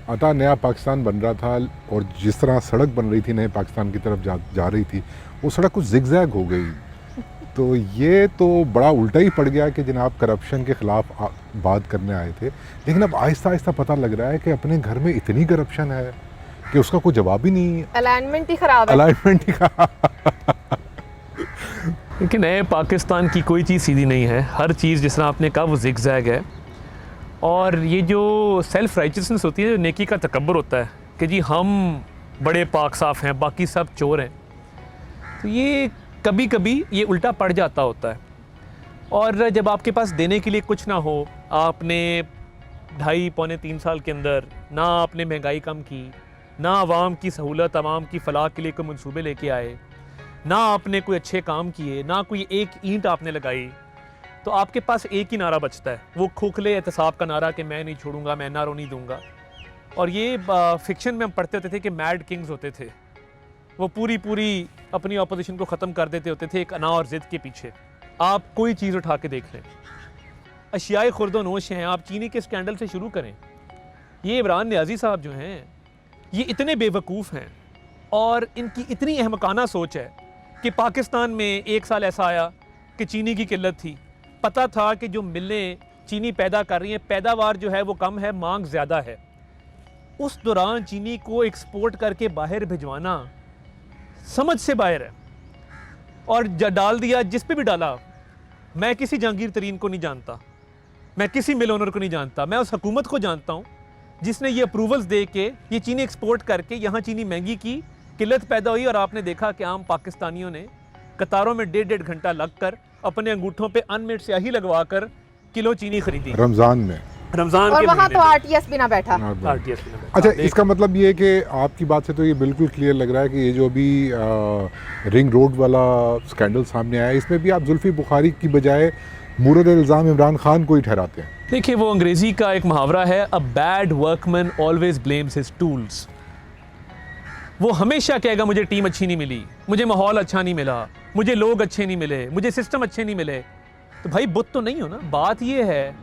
अता नया पाकिस्तान बन रहा था और जिस तरह सड़क बन रही थी नए पाकिस्तान की तरफ जा रही थी, वो सड़क कुछ जिगजैग हो गई। तो ये तो बड़ा उल्टा ही पड़ गया कि जनाब करप्शन के ख़िलाफ़ बात करने आए थे, लेकिन अब आहिस्ता आहिस्ता पता लग रहा है कि अपने घर में इतनी करप्शन है कि उसका कोई जवाब ही नहीं है। अलाइनमेंट ही ख़राब है। अलाइनमेंट ही खराब। लेकिन नए पाकिस्तान की कोई चीज़ सीधी नहीं है, हर चीज़ जिस तरह आपने कहा वो जिगजैग है। और ये जो सेल्फ राइचियसनेस होती है, जो नेकी का तकब्बुर होता है कि जी हम बड़े पाक साफ़ हैं, बाकी सब चोर हैं, तो ये कभी कभी ये उल्टा पड़ जाता होता है। और जब आपके पास देने के लिए कुछ ना हो, आपने 2.5-3 साल के अंदर ना आपने महंगाई कम की, ना आवाम की सहूलत, आवाम की फलाह के लिए कोई मंसूबे लेके आए, ना आपने कोई अच्छे काम किए, ना कोई एक ईंट आपने लगाई, तो आपके पास एक ही नारा बचता है, वो खोखले एहतसाब का नारा कि मैं नहीं छोड़ूंगा, मैं नारों नहीं दूंगा। और ये फिक्शन में हम पढ़ते होते थे कि मैड किंग्स होते थे, वो पूरी अपनी ऑपोजिशन को ख़त्म कर देते होते थे एक अना और ज़िद के पीछे। आप कोई चीज़ उठा के देख लें, अशियाए खुर्दोनोश हैं। आप चीनी के स्कैंडल से शुरू करें, ये इमरान नियाज़ी साहब जो हैं, ये इतने बेवकूफ़ हैं और इनकी इतनी अहमकाना सोच है कि पाकिस्तान में एक साल ऐसा आया कि चीनी की किल्लत थी, पता था कि जो मिलें चीनी पैदा कर रही हैं, पैदावार जो है वो कम है, मांग ज़्यादा है। उस दौरान चीनी को एक्सपोर्ट करके बाहर भिजवाना समझ से बाहर है। और डाल दिया जिस पे भी डाला। मैं किसी जहांगीर तरीन को नहीं जानता, मैं किसी मिल ओनर को नहीं जानता, मैं उस हुकूमत को जानता हूँ जिसने ये अप्रूवल्स दे के ये चीनी एक्सपोर्ट करके यहाँ चीनी महंगी की, किल्लत पैदा हुई। और आपने देखा कि आम पाकिस्तानियों ने कतारों में 1.5 घंटा लग कर अपने अंगूठों पे अनमिट स्याही लगवा कर किलो चीनी खरीदी रमज़ान में, रमज़ान और के वहाँ तो महीने में। आरटीएस भी ना बैठा। आरटीएस भी ना बैठा। अच्छा, इसका मतलब ये है कि आपकी बात से तो ये बिल्कुल क्लियर लग रहा है कि ये जो अभी रिंग रोड वाला स्कैंडल सामने आया है, इसमें भी आप जुल्फी बुखारी की बजाय मुरद इल्ज़ाम इमरान खान को ही ठहराते हैं। देखिए, वो अंग्रेजी का एक मुहावरा है, a bad workman always blames his tools. वो हमेशा कहेगा मुझे टीम अच्छी नहीं मिली, मुझे माहौल अच्छा नहीं मिला, मुझे लोग अच्छे नहीं मिले, मुझे सिस्टम अच्छे नहीं मिले। तो भाई बुत तो नहीं हो ना। बात ये है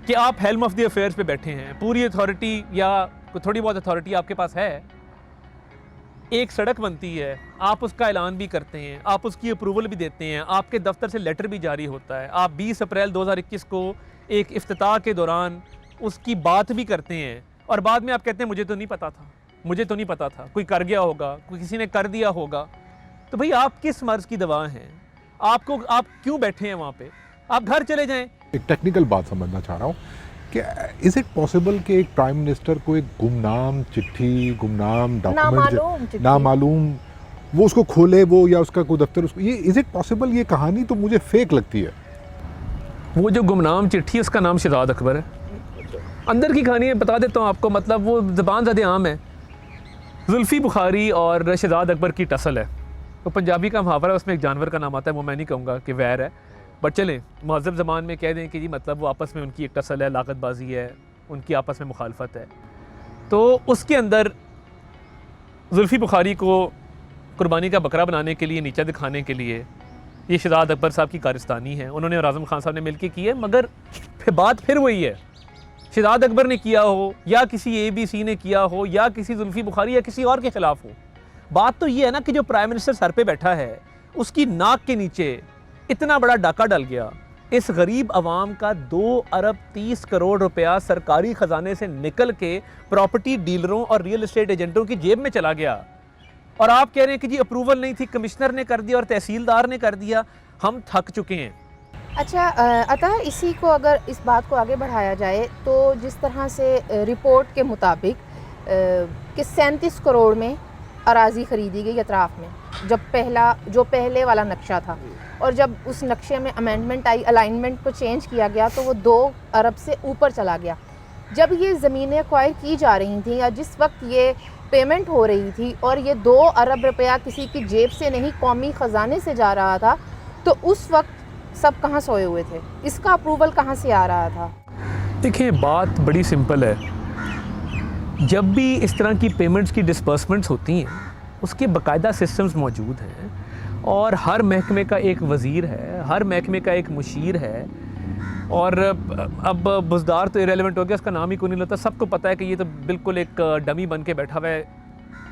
कि आप हेल्म ऑफ द अफेयर्स पे बैठे हैं, पूरी अथॉरिटी या थोड़ी बहुत अथॉरिटी आपके पास है, एक सड़क बनती है, आप उसका ऐलान भी करते हैं, आप उसकी अप्रूवल भी देते हैं, आपके दफ्तर से लेटर भी जारी होता है, आप 20 अप्रैल 2021 को एक इफ्तिताह के दौरान उसकी बात भी करते हैं, और बाद में आप कहते हैं मुझे तो नहीं पता था, मुझे तो नहीं पता था, कोई कर गया होगा, कोई किसी ने कर दिया होगा। तो भाई आप किस मर्ज़ की दवा हैं? आप क्यों बैठे हैं वहाँ पे? आप घर चले जाएं। एक टेक्निकल बात समझना चाह रहा हूँ कि इज़ इट पॉसिबल कि एक प्राइम मिनिस्टर को एक गुमनाम चिट्ठी, गुमनाम डॉक्यूमेंट, नामालूम, वो उसको खोले, वो या उसका कोई दफ्तर उसको, ये इज़ इट पॉसिबल? ये कहानी तो मुझे फेक लगती है। वो जो गुमनाम चिट्ठी, उसका नाम शहजाद अकबर है। अंदर की कहानी बता देता हूँ आपको, मतलब वो ज़बान ज़्यादा आम है। जुल्फ़ी बुखारी और शहजाद अकबर की टसल है। तो पंजाबी का मुहावरा है, उसमें एक जानवर का नाम आता है, वो मैं नहीं कहूँगा कि वैर है, बट चलें महज़ब ज़बान में कह दें कि जी मतलब वो आपस में उनकी एक टसल है, लाकतबाजी है, उनकी आपस में मुखालफत है। तो उसके अंदर जुल्फ़ी बुखारी को कुर्बानी का बकरा बनाने के लिए, नीचा दिखाने के लिए, ये शहजाद अकबर साहब की कारस्तानी है, उन्होंने और आज़म खान साहब ने मिलकर की है। मगर बात फिर वही है, शहजाद अकबर ने किया हो या किसी ABC ने किया हो या किसी जुल्फ़ी बुखारी या किसी और के ख़िलाफ़ हो, बात तो ये है ना कि जो प्राइम मिनिस्टर सर पे बैठा है, उसकी नाक के नीचे इतना बड़ा डाका डल गया, इस गरीब आवाम का 2 अरब 30 करोड़ रुपया सरकारी ख़जाने से निकल के प्रॉपर्टी डीलरों और रियल एस्टेट एजेंटों की जेब में चला गया। और आप कह रहे हैं कि जी अप्रूवल नहीं थी, कमिश्नर ने कर दिया और तहसीलदार ने कर दिया। हम थक चुके हैं। अच्छा, अतः इसी को अगर इस बात को आगे बढ़ाया जाए तो जिस तरह से रिपोर्ट के मुताबिक कि 37 करोड़ में अराज़ी ख़रीदी गई अतराफ़ में, जो पहले वाला नक्शा था, और जब उस नक्शे में अमेंडमेंट आई, अलाइनमेंट को चेंज किया गया, तो वो 2 अरब से ऊपर चला गया। जब ये ज़मीनें एक्वायर की जा रही थी या जिस वक्त ये पेमेंट हो रही थी और ये 2 अरब रुपया किसी की जेब से नहीं, कौमी ख़जाने से जा रहा था, तो उस वक्त सब कहाँ सोए हुए थे? इसका अप्रूवल कहाँ से आ रहा था? देखिए, बात बड़ी सिंपल है। जब भी इस तरह की पेमेंट्स की डिस्बर्समेंट्स होती हैं, उसके बाकायदा सिस्टम्स मौजूद हैं और हर महकमे का एक वज़ीर है, हर महकमे का एक मुशीर है। और अब बुज़दार तो इरेलीवेंट हो गया, उसका नाम ही कोई नहीं लेता। सबको पता है कि ये तो बिल्कुल एक डमी बन के बैठा हुआ है।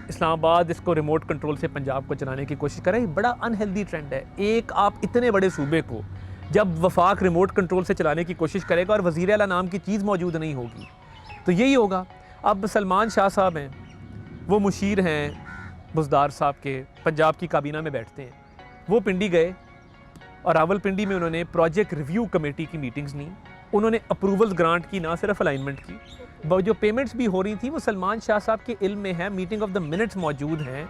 इस्लामाबाद इसको रिमोट कंट्रोल से पंजाब को चलाने की कोशिश कर रहा है। ये बड़ा अनहेल्दी ट्रेंड है। एक आप इतने बड़े सूबे को जब वफाक रिमोट कंट्रोल से चलाने की कोशिश करेगा और वज़ीर आला नाम की चीज़ मौजूद नहीं होगी तो यही होगा। अब सलमान शाह साहब हैं, वो मुशीर हैं बुज़दार साहब के, पंजाब की काबीना में बैठते हैं। वो पिंडी गए और रावलपिंडी में उन्होंने प्रोजेक्ट रिव्यू कमेटी की मीटिंग्स ली। उन्होंने अप्रूवल्स ग्रांट की, ना सिर्फ अलाइनमेंट की। जो पेमेंट्स भी हो रही थी वो सलमान शाह साहब के इल्म में है, मीटिंग ऑफ द मिनट्स मौजूद हैं।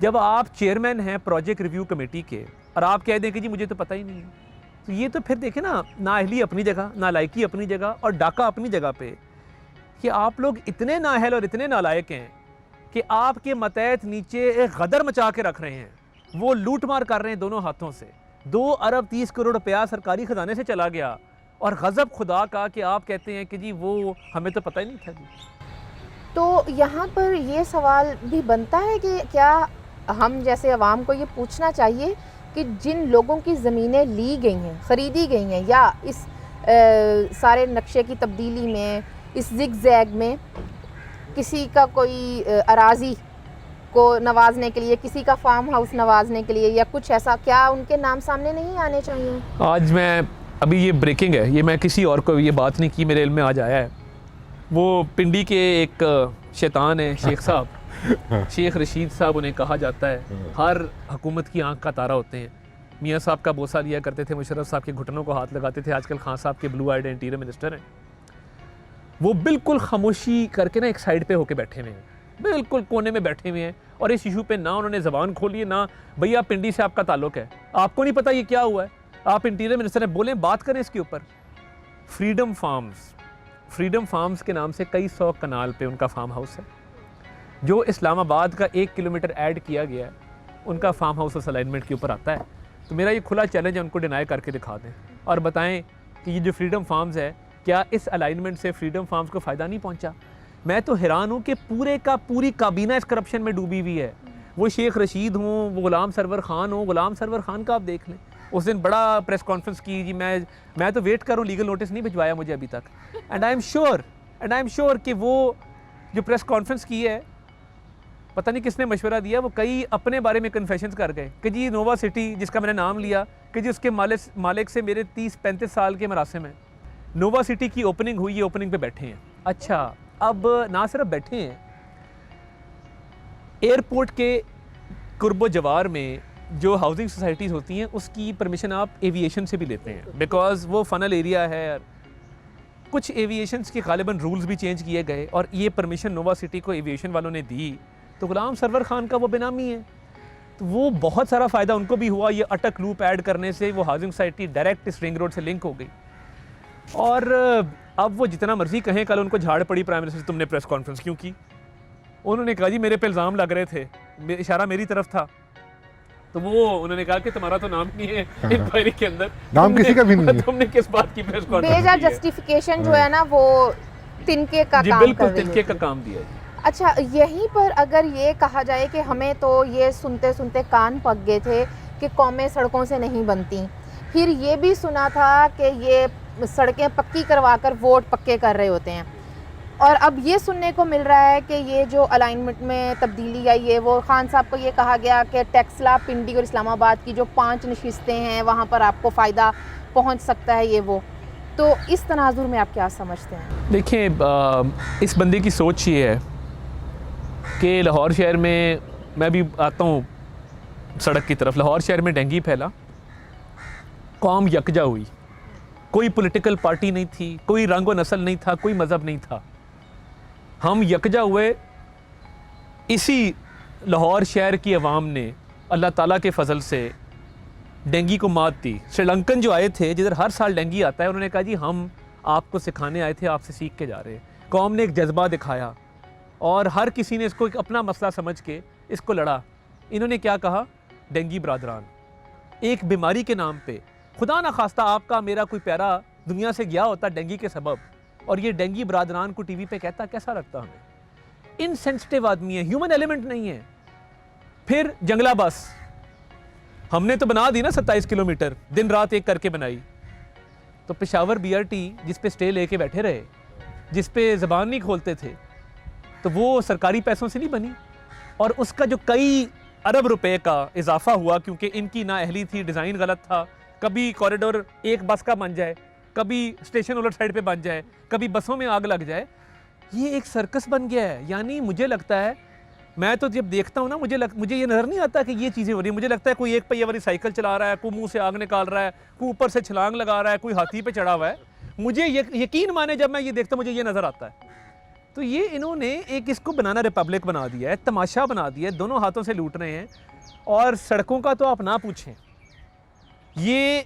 जब आप चेयरमैन हैं प्रोजेक्ट रिव्यू कमेटी के और आप कह दें कि जी मुझे तो पता ही नहीं है, तो ये तो फिर देखें ना, नाअहली अपनी जगह, नालायकी अपनी जगह और डाका अपनी जगह पे, कि आप लोग इतने नाअहल और इतने नालायक हैं कि आपके मतहत नीचे एक गदर मचा के रख रहे हैं। वो लूट मार कर रहे हैं दोनों हाथों से। 2 अरब 30 करोड़ रुपया सरकारी ख़जाने से चला गया और गज़ब खुदा का कि आप कहते हैं कि जी वो हमें तो पता ही नहीं था जी। तो यहाँ पर ये सवाल भी बनता है कि क्या हम जैसे अवाम को ये पूछना चाहिए कि जिन लोगों की ज़मीनें ली गई हैं, ख़रीदी गई हैं, या इस सारे नक्शे की तब्दीली में, इस ज़िग-ज़ैग में किसी का कोई अराज़ी को नवाजने के लिए, किसी का फार्म हाउस नवाजने के लिए या कुछ ऐसा, क्या उनके नाम सामने नहीं आने चाहिए? आज मैं, अभी ये ब्रेकिंग है, ये मैं किसी और को ये बात नहीं की, मेरे इल्म में आज आया है। वो पिंडी के एक शैतान है शेख साहब, शेख रशीद साहब उन्हें कहा जाता है, हर हुकूमत की आंख का तारा होते हैं। मियाँ साहब का बोसा लिया करते थे, मुशर्रफ साहब के घुटनों को हाथ लगाते थे। आजकल खान साहब के ब्लू आइड इंटीरियर मिनिस्टर हैं। वो बिल्कुल खामोशी करके ना एक साइड पे होके बैठे हुए हैं, बिल्कुल कोने में बैठे हुए हैं, और इस इशू पे ना उन्होंने ज़बान खोली है, ना भैया पिंडी से आपका ताल्लुक है, आपको नहीं पता ये क्या हुआ है, आप इंटीरियर मिनिस्टर हैं, बोलें, बात करें इसके ऊपर। फ्रीडम फार्म्स के नाम से कई 100 कनाल पे उनका फार्म हाउस है। जो इस्लामाबाद का 1 किलोमीटर ऐड किया गया है, उनका फार्म हाउस उस अलाइनमेंट के ऊपर आता है। तो मेरा ये खुला चैलेंज है, उनको डिनाई करके दिखा दें और बताएं कि ये जो फ्रीडम फार्म्स है, क्या इस अलाइनमेंट से फ्रीडम फार्म्स को फ़ायदा नहीं पहुंचा। मैं तो हैरान हूँ कि पूरी काबीना इस करप्शन में डूबी हुई है। वो शेख रशीद हों, वो गुलाम सरवर खान हो, गुलाम सरवर खान का आप देख लें, उस दिन बड़ा प्रेस कॉन्फ्रेंस की जी, मैं तो वेट करूँ, लीगल नोटिस नहीं भिजवाया मुझे अभी तक। एंड आई एम श्योर कि वो जो प्रेस कॉन्फ्रेंस की है, पता नहीं किसने मशवरा दिया, वो कई अपने बारे में कन्फेशंस कर गए कि जी नोवा सिटी, जिसका मैंने नाम लिया, कि जी उसके मालिक से मेरे 30-35 साल के मरासिम हैं। नोवा सिटी की ओपनिंग हुई है, ओपनिंग पे बैठे हैं। अच्छा, अब ना सिर्फ बैठे हैं, एयरपोर्ट के कुर्बो जवार में जो हाउसिंग सोसाइटीज़ होती हैं, उसकी परमिशन आप एविएशन से भी लेते हैं, बिकॉज़ वो फनल एरिया है। कुछ एविएशंस के गालिबन रूल्स भी चेंज किए गए और ये परमिशन नोवा सिटी को एविएशन वालों ने दी, तो गुलाम सरवर खान का वो बेनामी है, तो वो बहुत सारा फ़ायदा उनको भी हुआ। ये अटक लूप ऐड करने से वो हाउसिंग सोसाइटी डायरेक्ट इस रिंग रोड से लिंक हो गई। और अब वो जितना मर्जी कहें, कल उनको झाड़ पड़ी प्राइम मिनिस्टर से, तुमने प्रेस कॉन्फ्रेंस क्यों की। उन्होंने कहा जी मेरे पे इल्ज़ाम लग रहे थे, इशारा मेरी तरफ था, तो वो उन्होंने कहा कि तुम्हारा तो नाम नहीं है इंक्वायरी के अंदर, नाम किसी का भी नहीं है, तुमने किस बात की प्रेस कॉन्फ्रेंस बेजा जस्टिफिकेशन जो है ना, वो तिनके का जी, काम बिल्कुल कर रही तिनके होती का है। काम दिया जी। अच्छा, यहीं पर अगर ये कहा जाए कि हमें तो ये सुनते सुनते कान पक गए थे कि कौमें सड़कों से नहीं बनती, फिर ये भी सुना था कि ये सड़कें पक्की करवाकर वोट पक्के कर रहे होते हैं, और अब ये सुनने को मिल रहा है कि ये जो अलाइनमेंट में तब्दीली आई है, वो खान साहब को ये कहा गया कि टेक्सला, पिंडी और इस्लामाबाद की जो 5 नशिस्तें हैं, वहाँ पर आपको फ़ायदा पहुँच सकता है, ये वो। तो इस तनाजुर में आप क्या समझते हैं? देखिए, इस बंदे की सोच ये है कि लाहौर शहर में, मैं भी आता हूँ सड़क की तरफ, लाहौर शहर में डेंगू फैला, कौम यकजा हुई, कोई पॉलिटिकल पार्टी नहीं थी, कोई रंग व नस्ल नहीं था, कोई मज़हब नहीं था, हम यकजा हुए। इसी लाहौर शहर की अवाम ने अल्लाह ताला के फजल से डेंगू को मात दी। श्रीलंकन जो आए थे, जिधर हर साल डेंगू आता है, उन्होंने कहा जी हम आपको सिखाने आए थे, आपसे सीख के जा रहे हैं। कौम ने एक जज्बा दिखाया और हर किसी ने इसको एक अपना मसला समझ के इसको लड़ा। इन्होंने क्या कहा, डेंगू बरादरान, एक बीमारी के नाम पे, खुदा ना खास्ता आपका मेरा कोई प्यारा दुनिया से गया होता डेंगू के सबब, और ये डेंगू बरादरान को टीवी पे कहता, कैसा लगता हमें। इनसेंसिटिव आदमी है, ह्यूमन एलिमेंट नहीं है। फिर जंगला बस हमने तो बना दी ना 27 किलोमीटर, दिन रात एक करके बनाई, तो पेशावर बीआरटी जिस पे स्टे लेके बैठे रहे, जिस पे ज़बान नहीं खोलते थे, तो वो सरकारी पैसों से नहीं बनी। और उसका जो कई अरब रुपए का इजाफा हुआ, क्योंकि इनकी नाअहली थी, डिज़ाइन गलत था, कभी कॉरिडोर एक बस का बन जाए, कभी स्टेशन उलट साइड पे बन जाए, कभी बसों में आग लग जाए, ये एक सर्कस बन गया है। यानी मुझे लगता है, मैं तो जब देखता हूँ ना, मुझे ये नज़र नहीं आता कि ये चीज़ें हो रही हैं। मुझे लगता है कोई एक पहिया वाली साइकिल चला रहा है, कोई मुंह से आग निकाल रहा है, कोई ऊपर से छलांग लगा रहा है, कोई हाथी पे चढ़ा हुआ है। मुझे यकीन माने, जब मैं ये देखता हूँ मुझे ये नज़र आता है। तो ये इन्होंने एक इसको बनाना रिपब्लिक बना दिया है, तमाशा बना दिया है, दोनों हाथों से लूट रहे हैं। और सड़कों का तो आप ना पूछें, ये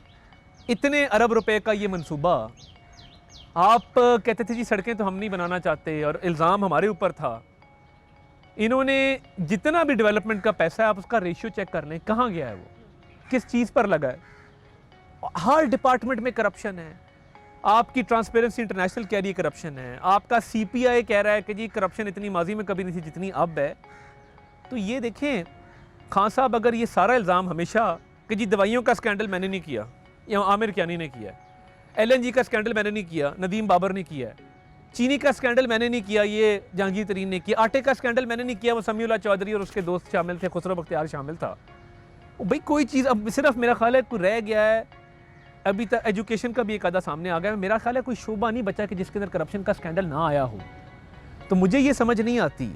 इतने अरब रुपए का ये मंसूबा, आप कहते थे जी सड़कें तो हम नहीं बनाना चाहते और इल्ज़ाम हमारे ऊपर था। इन्होंने जितना भी डेवलपमेंट का पैसा है, आप उसका रेशियो चेक कर लें, कहाँ गया है वो, किस चीज़ पर लगा है। हर डिपार्टमेंट में करप्शन है। आपकी ट्रांसपेरेंसी इंटरनेशनल कह रही है करप्शन है, आपका सीपीआई कह रहा है कि जी करप्शन इतनी माजी में कभी नहीं थी जितनी अब है। तो ये देखें, खान साहब अगर ये सारा इल्ज़ाम हमेशा कि जी दवाइयों का स्कैंडल मैंने नहीं किया, या आमिर कियानी ने किया है, LNG का स्कैंडल मैंने नहीं किया, नदीम बाबर ने किया है, चीनी का स्कैंडल मैंने नहीं किया, ये जहांगीर तरीन ने किया, आटे का स्कैंडल मैंने नहीं किया, वो समीउल्लाह चौधरी और उसके दोस्त शामिल थे, खुसरो बख्तियार शामिल था। भाई कोई चीज़ अब सिर्फ मेरा ख्याल है कोई रह गया है, अभी तक एजुकेशन का भी एक आधा सामने आ गया। मेरा ख्याल है कोई शोबा नहीं बचा कि जिसके अंदर करप्शन का स्कैंडल ना आया हो। तो मुझे ये समझ नहीं आती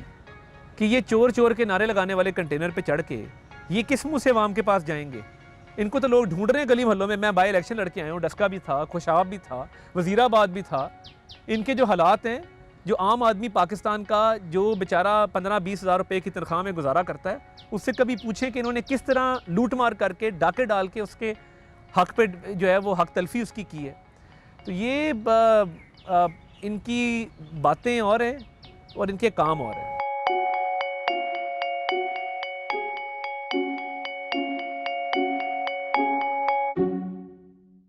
कि ये चोर चोर के नारे लगाने वाले कंटेनर पे चढ़ के ये किस मुँह से अवाम के पास जाएंगे। इनको तो लोग ढूंढ रहे हैं गली मोहल्लों में। मैं बाई इलेक्शन लड़के आया हूँ, डस्का भी था, खुशाब भी था, वजीराबाद भी था। इनके जो हालात हैं, जो आम आदमी पाकिस्तान का जो बेचारा 15-20 हज़ार रुपये की तनख्वाह में गुजारा करता है, उससे कभी पूछें कि इन्होंने किस तरह लूट मार करके डाके डाल के उसके हक पे जो है वो हक तलफी उसकी की है। तो ये इनकी बातें और हैं और इनके काम और हैं।